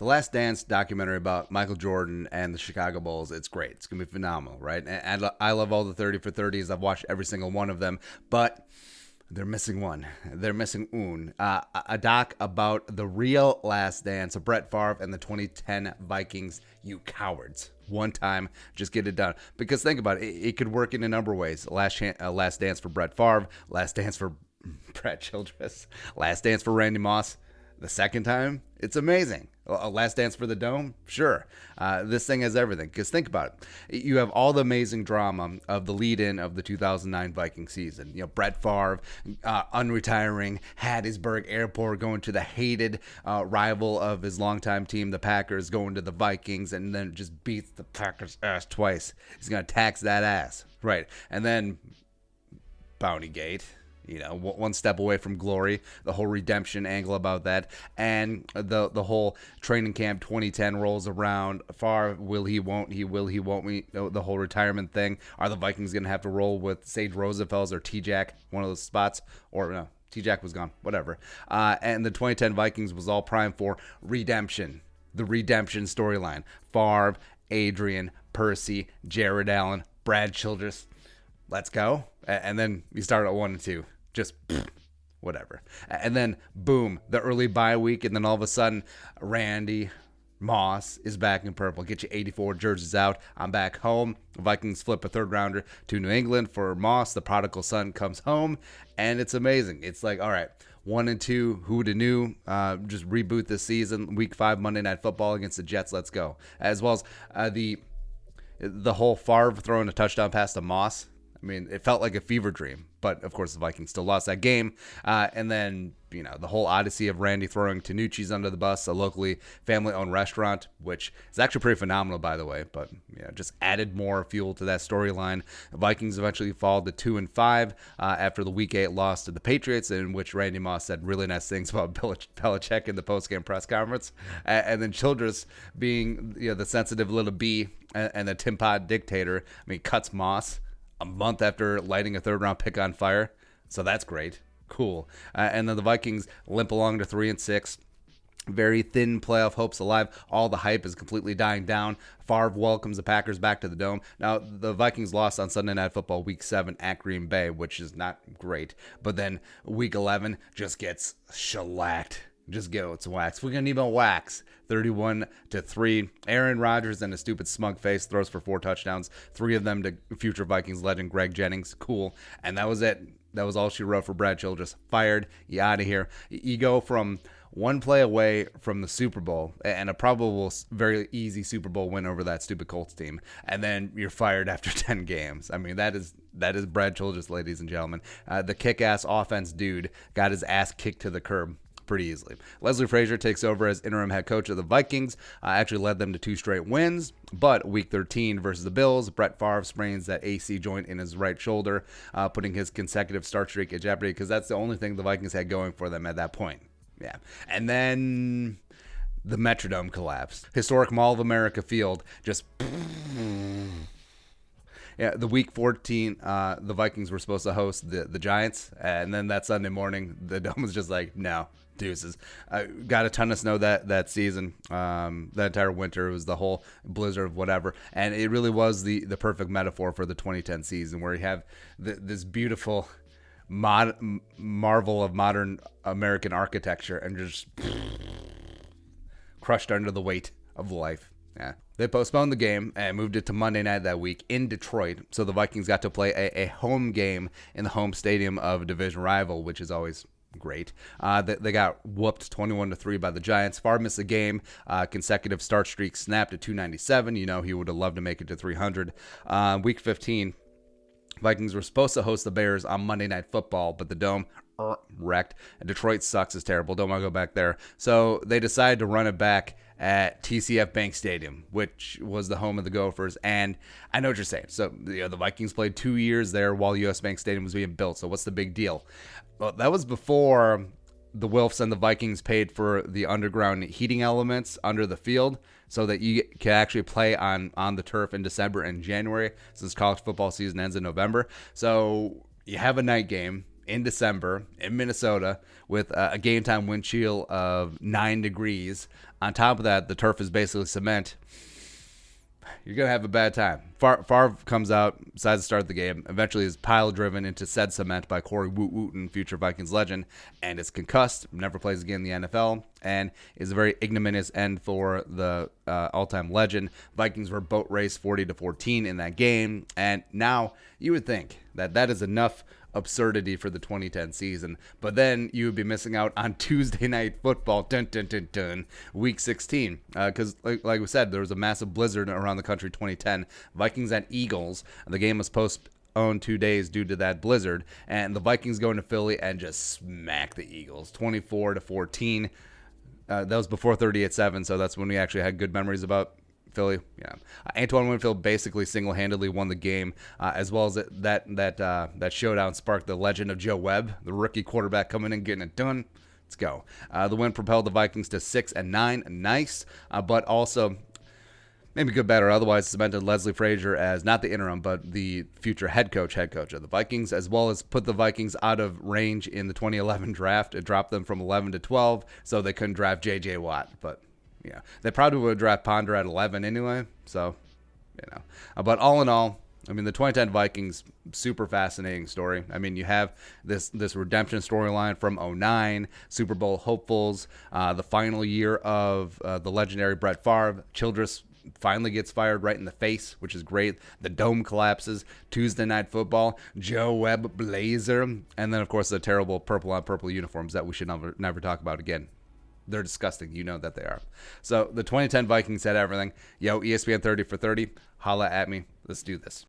The Last Dance documentary about Michael Jordan and the Chicago Bulls, it's great. It's going to be phenomenal, right? And I love all the 30 for 30s. I've watched every single one of them, but they're missing one. They're missing un. A doc about the real Last Dance of Brett Favre and the 2010 Vikings. You cowards. One time, just get it done. Because think about it. It could work in a number of ways. Last Dance for Brett Favre. Last Dance for Brad Childress. Last Dance for Randy Moss. The second time, it's amazing. A Last Dance for the Dome? Sure. This thing has everything. Because think about it. You have all the amazing drama of the lead-in of the 2009 Viking season. You know, Brett Favre unretiring, Hattiesburg Airport, going to the hated rival of his longtime team, the Packers, going to the Vikings, and then just beats the Packers' ass twice. He's going to tax that ass. Right. And then Bountygate. You know, one step away from glory, the whole redemption angle about that, and the whole training camp 2010 rolls around. Favre, will he, won't he, will he, won't he, the whole retirement thing. Are the Vikings going to have to roll with Sage Rosenfels or T-Jack, one of those spots? Or no, T-Jack was gone, whatever. And the 2010 Vikings was all primed for redemption, the redemption storyline. Favre, Adrian, Percy, Jared Allen, Brad Childress. Let's go. And then you start at 1 and 2. Just whatever. And then, boom, the early bye week. And then all of a sudden, Randy Moss is back in purple. Get you 84 jerseys out. I'm back home. The Vikings flip a third rounder to New England for Moss. The prodigal son comes home. And it's amazing. It's like, all right, 1 and 2, who'd have knew? Just reboot this season. Week 5, Monday Night Football against the Jets. Let's go. As well as the whole Favre throwing a touchdown pass to Moss. I mean, it felt like a fever dream, but of course the Vikings still lost that game. And then, you know, the whole odyssey of Randy throwing Tanucci's under the bus, a locally family-owned restaurant, which is actually pretty phenomenal, by the way, but you know, just added more fuel to that storyline. The Vikings eventually fall to 2-5 after the Week 8 loss to the Patriots, in which Randy Moss said really nice things about Belichick in the postgame press conference. And then Childress being, you know, the sensitive little bee and the Tim Pod dictator, I mean, cuts Moss a month after lighting a third-round pick on fire. So that's great. Cool. And then the Vikings limp along to 3-6. Very thin playoff hopes alive. All the hype is completely dying down. Favre welcomes the Packers back to the Dome. Now, the Vikings lost on Sunday Night Football Week 7 at Green Bay, which is not great. But then Week 11 just gets shellacked. Just gets waxed. We're going to need more wax. 31-3. Aaron Rodgers and a stupid smug face throws for 4 touchdowns. 3 of them to future Vikings legend Greg Jennings. Cool. And that was it. That was all she wrote for Brad Childress. Fired. You out of here. You go from one play away from the Super Bowl and a probable very easy Super Bowl win over that stupid Colts team. And then you're fired after 10 games. I mean, that is Brad Childress, ladies and gentlemen. The kick-ass offense dude got his ass kicked to the curb pretty easily. Leslie Frazier takes over as interim head coach of the Vikings. Actually led them to 2 straight wins, but Week 13 versus the Bills, Brett Favre sprains that AC joint in his right shoulder, putting his consecutive start streak at jeopardy because that's the only thing the Vikings had going for them at that point. Yeah. And then the Metrodome collapsed. Historic Mall of America field just... Yeah, the Week 14, the Vikings were supposed to host the Giants, and then that Sunday morning, the Dome was just like, no, deuces. Got a ton of snow that season, that entire winter. It was the whole blizzard of whatever, and it really was the perfect metaphor for the 2010 season, where you have this beautiful marvel of modern American architecture and just crushed under the weight of life. Yeah. They postponed the game and moved it to Monday night that week in Detroit, so the Vikings got to play a home game in the home stadium of a division rival, which is always great. They got whooped 21-3 by the Giants. Favre missed a game. Consecutive start streak snapped at 297. You know, he would have loved to make it to 300. Week 15, Vikings were supposed to host the Bears on Monday Night Football, but the Dome wrecked. And Detroit sucks. It's terrible. Don't want to go back there. So they decided to run it back at TCF Bank Stadium, which was the home of the Gophers. And I know what you're saying. So the Vikings played 2 years there while US Bank Stadium was being built. So what's the big deal? Well, that was before the Wilfs and the Vikings paid for the underground heating elements under the field so that you can actually play on the turf in December and January, since college football season ends in November. So you have a night game in December in Minnesota with a game time wind chill of 9 degrees. On top of that, the turf is basically cement. You're going to have a bad time. Favre comes out, decides to start the game, eventually is pile driven into said cement by Corey Wooten, future Vikings legend, and is concussed, never plays again in the NFL, and is a very ignominious end for the all-time legend. Vikings were boat raced 40-14 in that game, and now you would think that that is enough absurdity for the 2010 season, but then you would be missing out on Tuesday Night Football, week 16, because like we said, there was a massive blizzard around the country 2010. Vikings at Eagles. The game was postponed 2 days due to that blizzard, and the Vikings go into Philly and just smack the Eagles 24-14. That was before 38-7, so that's when we actually had good memories about Philly. Yeah, Antoine Winfield basically single-handedly won the game, as well as that showdown sparked the legend of Joe Webb, the rookie quarterback, coming in getting it done. Let's go. The win propelled the Vikings to 6-9, nice, but also maybe good, bad, or otherwise cemented Leslie Frazier as not the interim, but the future head coach of the Vikings, as well as put the Vikings out of range in the 2011 draft. It dropped them from 11 to 12, so they couldn't draft J.J. Watt, but yeah, they probably would draft Ponder at 11 anyway. So, but all in all, I mean, the 2010 Vikings, super fascinating story. I mean, you have this redemption storyline from 2009, Super Bowl hopefuls, the final year of the legendary Brett Favre. Childress finally gets fired right in the face, which is great. The dome collapses. Tuesday Night Football, Joe Webb blazer, and then of course the terrible purple on purple uniforms that we should never talk about again. They're disgusting. You know that they are. So the 2010 Vikings had everything. Yo, ESPN 30 for 30. Holla at me. Let's do this.